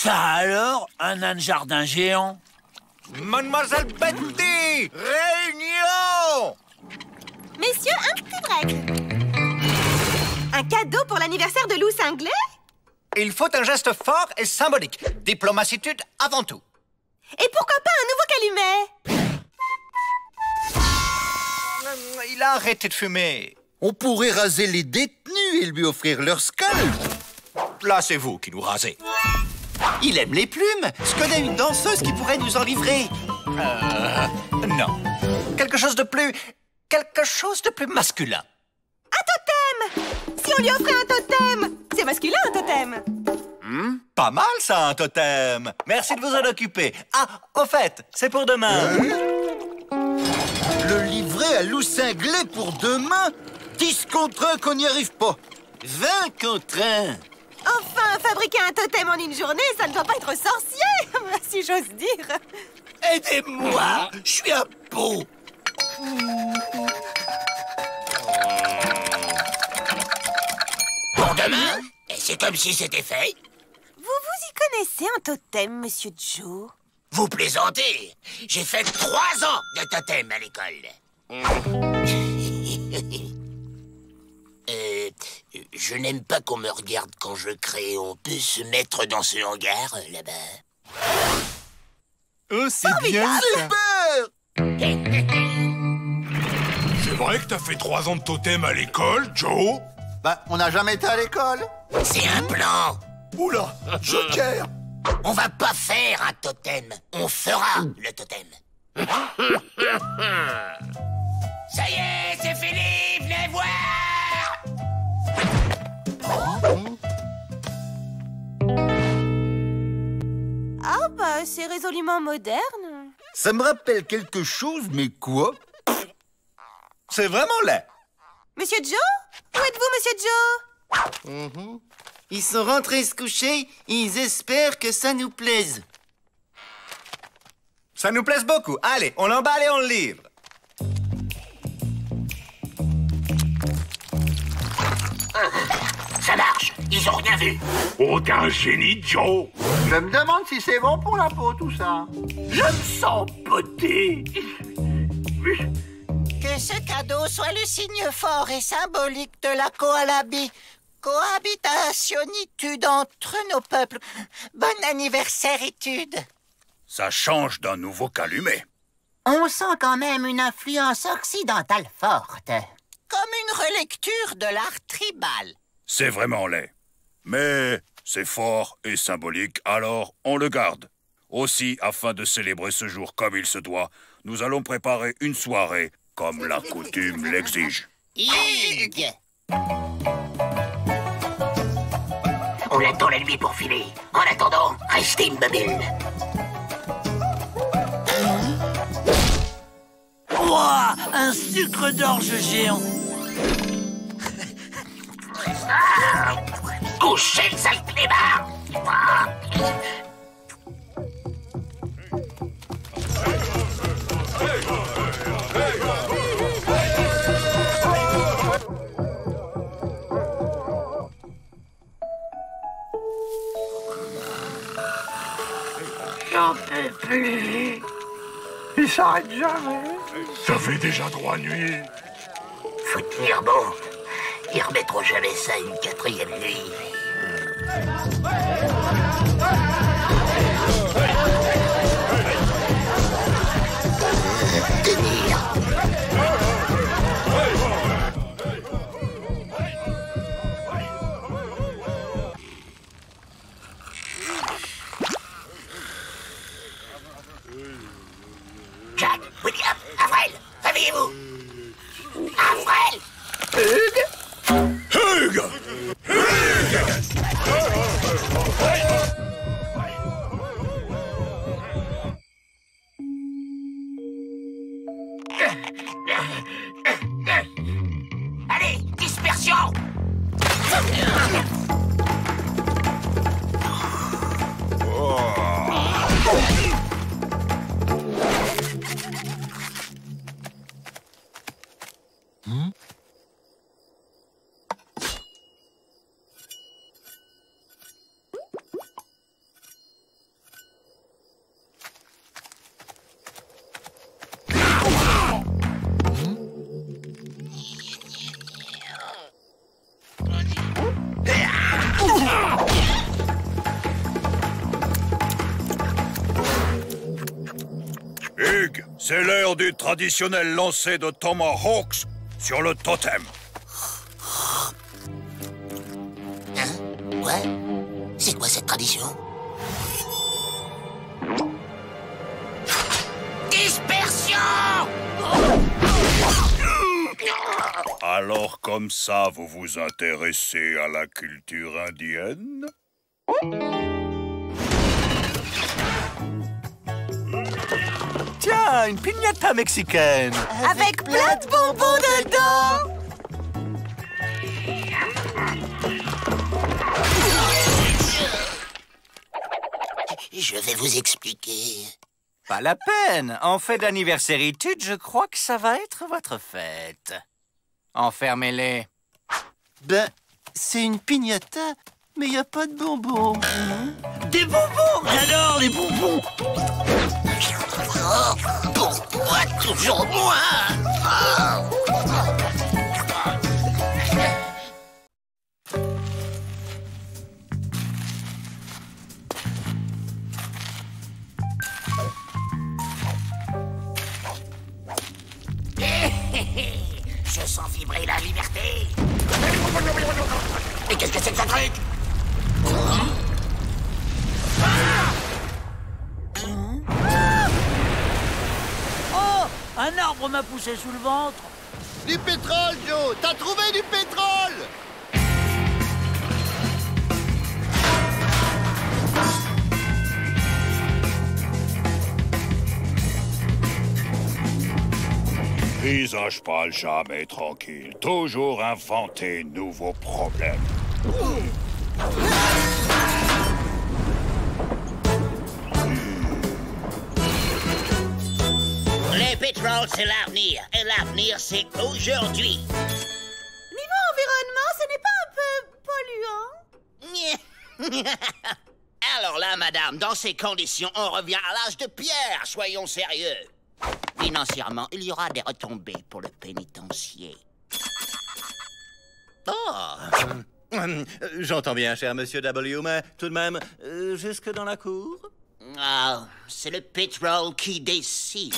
Ça alors, un âne jardin géant? Mademoiselle Betty! Réunion! Messieurs, un petit break. Un cadeau pour l'anniversaire de Lou Cinglé? Il faut un geste fort et symbolique. Diplomacitude avant tout. Et pourquoi pas un nouveau calumet? Il a arrêté de fumer. On pourrait raser les détenus et lui offrir leur scalp. Là, c'est vous qui nous rasez. Il aime les plumes. Je connais une danseuse qui pourrait nous en livrer. Non. Quelque chose de plus masculin. Un totem! Si on lui offrait un totem! C'est masculin, un totem! Pas mal, ça, un totem. Merci de vous en occuper. Ah, au fait, c'est pour demain. Le livret à Lou Cinglé pour demain? 10 contre 1 qu'on n'y arrive pas. 20 contre 1. Enfin, fabriquer un totem en une journée, ça ne doit pas être sorcier, si j'ose dire. Aidez-moi, je suis un pot. Pour demain? Et c'est comme si c'était fait. Vous y connaissez un totem, Monsieur Joe? Vous plaisantez. J'ai fait 3 ans de totem à l'école. Je n'aime pas qu'on me regarde quand je crée. On peut se mettre dans ce hangar, là-bas. Oh, c'est bien ça. C'est vrai que t'as fait 3 ans de totem à l'école, Joe? Bah, on n'a jamais été à l'école. C'est un plan. Oula, Joker. On va pas faire un totem. On fera le totem. Ça y est, c'est fini. Venez voir. Ah bah, c'est résolument moderne. Ça me rappelle quelque chose, mais quoi? C'est vraiment laid. Monsieur Joe? Où êtes-vous, Monsieur Joe? Ils sont rentrés se coucher. Ils espèrent que ça nous plaise. Ça nous plaise beaucoup. Allez, on l'emballe et on le livre. Ça marche. Ils ont rien vu. Oh, t'es un génie, Joe! Je me demande si c'est bon pour la peau, tout ça. Je me sens poté. Que ce cadeau soit le signe fort et symbolique de la cohabitationitude entre nos peuples. Bon anniversaire, étude. Ça change d'un nouveau calumet. On sent quand même une influence occidentale forte. Comme une relecture de l'art tribal. C'est vraiment laid. Mais c'est fort et symbolique, alors on le garde. Aussi, afin de célébrer ce jour comme il se doit, nous allons préparer une soirée comme la coutume l'exige. Hugues! On attend la nuit pour filer. En attendant, restez immobile. Ouah, un sucre d'orge géant. Couchez le sale clébard! J'en peux plus. Il s'arrête jamais. Ça fait déjà 3 nuits. Faut tenir bon. Ils remettront jamais ça une 4e nuit. Tenir. Jack, William, Avril, réveillez-vous. Avril! Hugues! C'est l'heure du traditionnel lancer de Tomahawks sur le totem. Hein? Ouais? C'est quoi cette tradition? Dispersion! Alors comme ça, vous vous intéressez à la culture indienne? Tiens, une piñata mexicaine. Avec plein de bonbons dedans. Je vais vous expliquer. Pas la peine. En fait d'anniversaritude, je crois que ça va être votre fête. Enfermez-les. Ben, c'est une piñata, mais y a pas de bonbons. Des bonbons! J'adore les bonbons! Oh, pourquoi toujours moi? Je sens vibrer la liberté. Mais qu'est-ce que c'est que ce truc? Oh! Un arbre m'a poussé sous le ventre! Du pétrole, Joe! T'as trouvé du pétrole! Visage pâle, jamais tranquille. Toujours inventer nouveaux problèmes. Le pétrole, c'est l'avenir. Et l'avenir, c'est aujourd'hui. Niveau environnement, ce n'est pas un peu polluant? Alors là, madame, dans ces conditions, on revient à l'âge de pierre. Soyons sérieux. Financièrement, il y aura des retombées pour le pénitencier. Oh! J'entends bien, cher monsieur W, mais tout de même, jusque dans la cour? Ah, c'est le pétrole qui décide.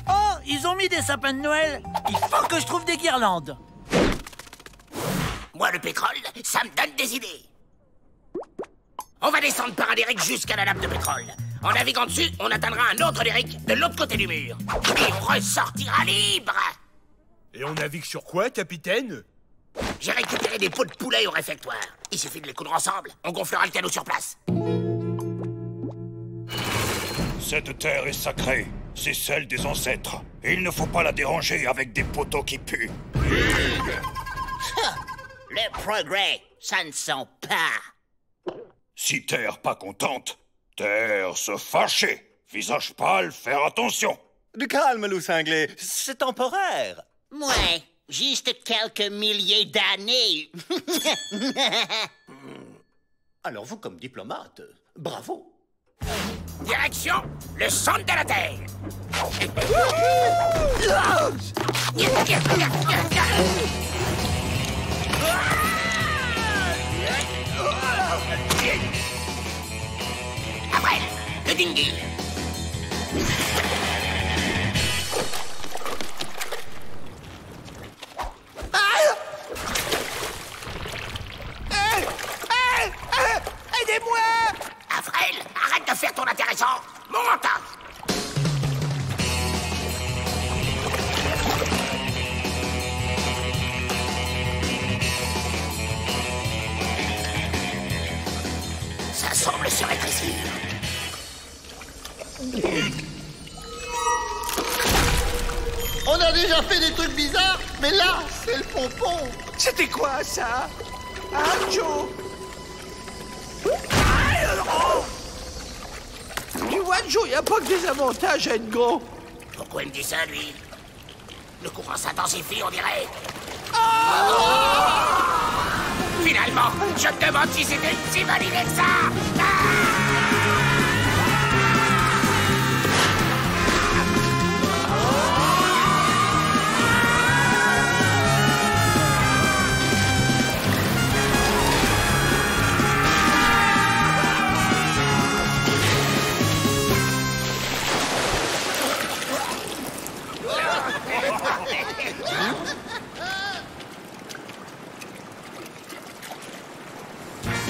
Oh! Ils ont mis des sapins de Noël! Il faut que je trouve des guirlandes! Moi, le pétrole, ça me donne des idées. On va descendre par un derrick jusqu'à la nappe de pétrole. En naviguant dessus, on atteindra un autre derrick de l'autre côté du mur. Et on ressortira libre. Et on navigue sur quoi, capitaine? J'ai récupéré des pots de poulet au réfectoire. Il suffit de les coudre ensemble. On gonflera le canot sur place. Cette terre est sacrée. C'est celle des ancêtres. Et il ne faut pas la déranger avec des poteaux qui puent. Le progrès, ça ne sent pas. Si terre pas contente, terre se fâcher. Visage pâle, faire attention. Du calme, loup cinglé. C'est temporaire. Ouais, juste quelques milliers d'années. Alors vous, comme diplomate, bravo. Direction, le centre de la Terre. Après, le dinghy. Aidez-moi! Avril, arrête de faire ton intéressant. Monte! Ça semble se rétrécir. On a déjà fait des trucs bizarres, mais là, c'est le pompon. C'était quoi, ça? Ah, Joe! Tu vois, Joe, y a pas que des avantages à être gros. Pourquoi il me dit ça, lui? Le courant s'intensifie, on dirait. Finalement, je me demande si c'était une si bonne idée que ça.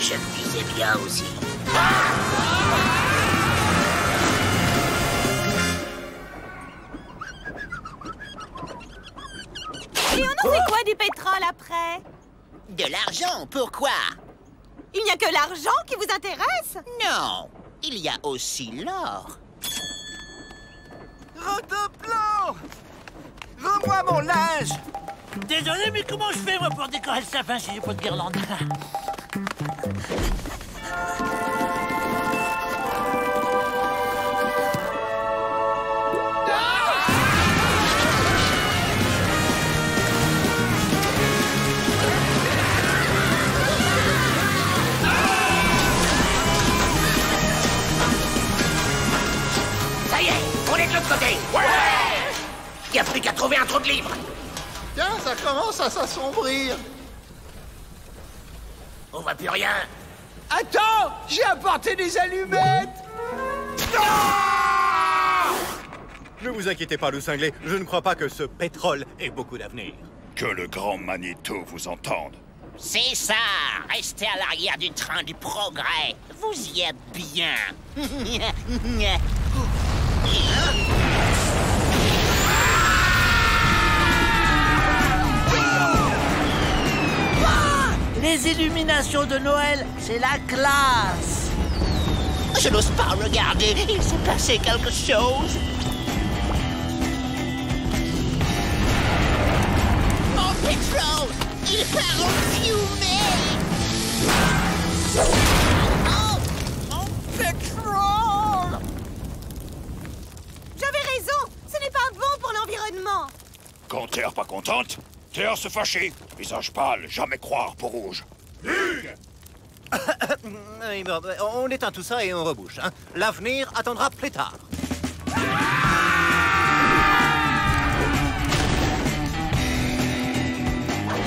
Je me disais bien aussi. Et on en fait quoi du pétrole après? De l'argent, pourquoi? Il n'y a que l'argent qui vous intéresse? Non, il y a aussi l'or. Rotoplan! Rends-moi mon linge! Désolé, mais comment je fais, moi, pour décorer le sapin si j'ai pas de guirlande? Ça y est, on est de l'autre côté. Ouais! Il n'y a plus qu'à trouver un trou de libre. Tiens, ça commence à s'assombrir. On voit plus rien. Attends, j'ai apporté des allumettes. Ne vous inquiétez pas, loup cinglé, je ne crois pas que ce pétrole ait beaucoup d'avenir. Que le grand Manitou vous entende. C'est ça! Restez à l'arrière du train du progrès. Vous y êtes bien. Les illuminations de Noël, c'est la classe. Je n'ose pas regarder. Il s'est passé quelque chose. Mon pétrole! Il part en fumée! Oh! Mon pétrole! J'avais raison. Ce n'est pas bon pour l'environnement. Quand Terre pas contente, Terre se fâcher. Visage pâle, jamais croire pour rouge. Oui, bon, on éteint tout ça et on rebouche. Hein. L'avenir attendra plus tard.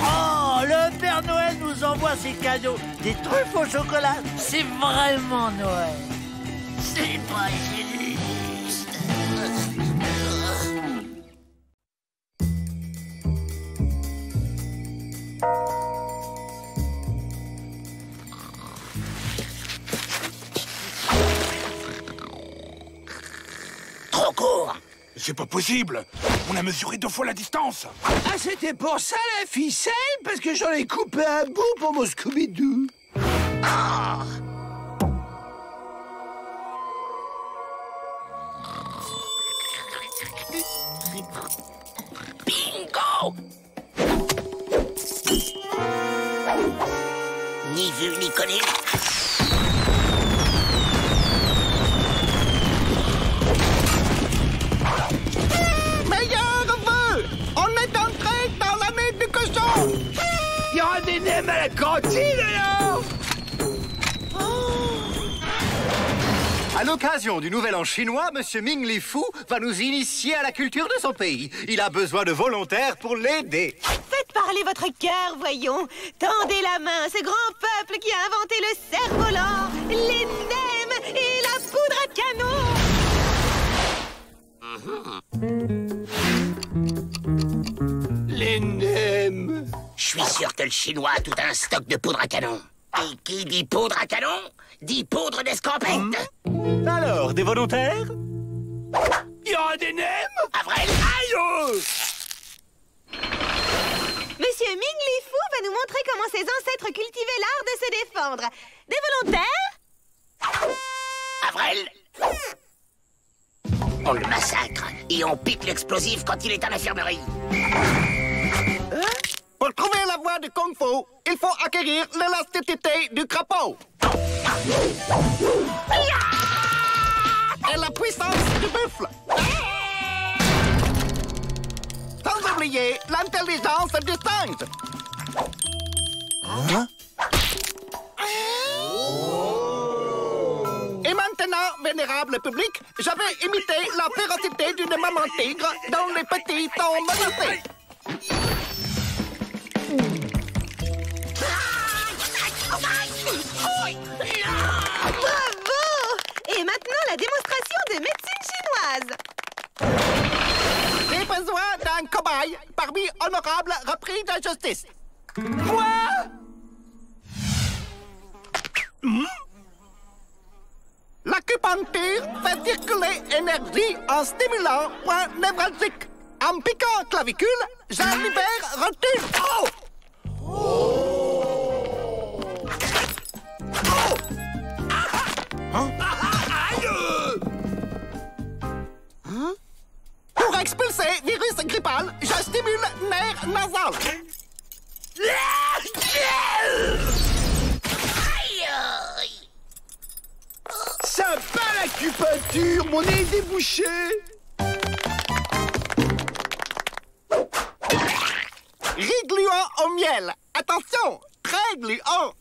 Oh, le Père Noël nous envoie ses cadeaux. Des truffes au chocolat. C'est vraiment Noël. C'est pas juste. Trop court. C'est pas possible. On a mesuré 2 fois la distance. Ah, c'était pour ça la ficelle? Parce que j'en ai coupé un bout pour mon Scooby-Doo. Bingo! Ni vu ni connu. Meilleur vœu! On est entré dans l'année du cochon! Il y aura des nems à la cantine, alors! À l'occasion du Nouvel An chinois, Monsieur Ming Li Fu va nous initier à la culture de son pays. Il a besoin de volontaires pour l'aider. Faites parler votre cœur, voyons. Tendez la main à ce grand peuple qui a inventé le cerf-volant, les nems et la poudre à canon. Les nems! Je suis sûr que le Chinois a tout un stock de poudre à canon. Et qui dit poudre à canon, dit poudre d'escampette. Alors, des volontaires? Il y aura des nems? Avril, Aïe! Monsieur Ming Li Fu va nous montrer comment ses ancêtres cultivaient l'art de se défendre. Des volontaires? Avril. On le massacre et on pique l'explosif quand il est à l'infirmerie. Pour trouver la voie du Kung Fu, il faut acquérir l'élasticité du crapaud. Et la puissance du buffle. Sans oublier l'intelligence du singe. Hein? Et maintenant, vénérable public, je vais imiter la férocité d'une maman tigre dont les petits sont menacés. Bravo! Et maintenant, la démonstration de médecine chinoise. J'ai besoin d'un cobaye parmi honorables repris de justice. Moi? Acupuncture fait circuler énergie en stimulant point névralgique. En piquant clavicule, je libère rotule. Oh! Oh! Hein? Hein? Pour expulser virus grippal, je stimule nerf nasal. Sympa l'acupuncture, mon nez est débouché. Riz gluant au miel. Attention, très gluant.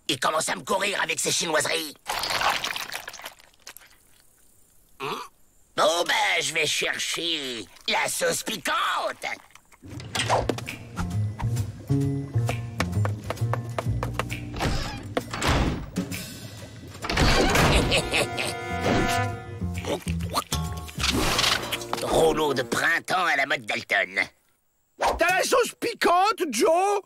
Il commence à me courir avec ses chinoiseries. Bon, ben, je vais chercher la sauce piquante. Rouleau de printemps à la mode Dalton. T'as la sauce piquante, Joe?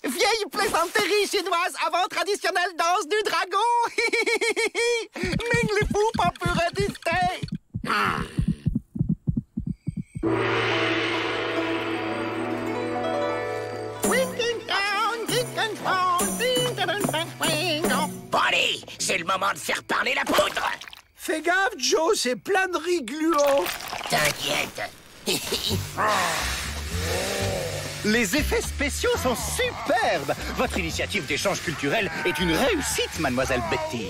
Vieille plaisanterie chinoise avant traditionnelle danse du dragon. Ming le fou pas pu résister. Bon allez, c'est le moment de faire parler la poudre. Fais gaffe, Joe, c'est plein de riz gluant. T'inquiète. Les effets spéciaux sont superbes. Votre initiative d'échange culturel est une réussite, mademoiselle Betty.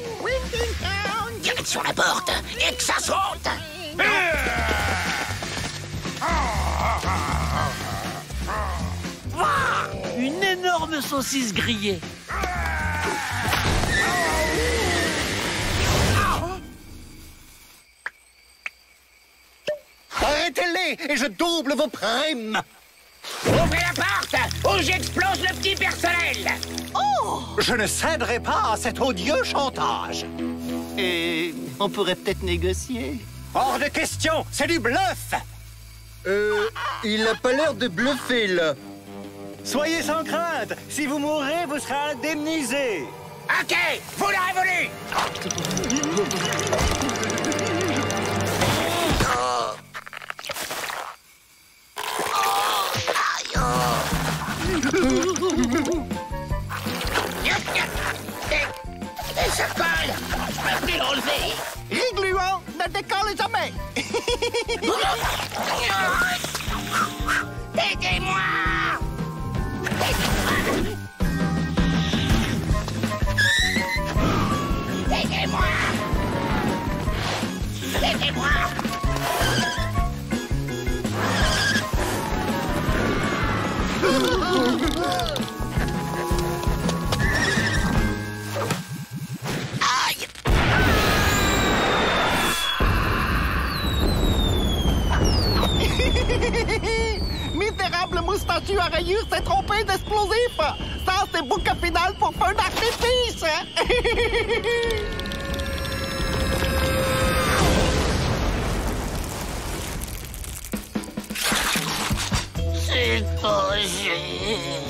Direction la porte et que ça saute. Une énorme saucisse grillée. Arrêtez-les et je double vos primes. Ouvrez la porte ou j'explose le petit personnel. Je ne céderai pas à cet odieux chantage. Et on pourrait peut-être négocier. Hors de question, c'est du bluff. Il a pas l'air de bluffer, là. Soyez sans crainte. Si vous mourrez, vous serez indemnisé. Ok, vous l'aurez voulu. Et ça colle. Je peux plus l'enlever. Riz gluant ne décolle jamais. Aidez-moi. Aidez-moi. Aidez-moi. Aïe. Misérable moustachu à rayures s'est trompé d'explosif. Ça, c'est bouquet final pour feu d'artifice. C'est pas juste.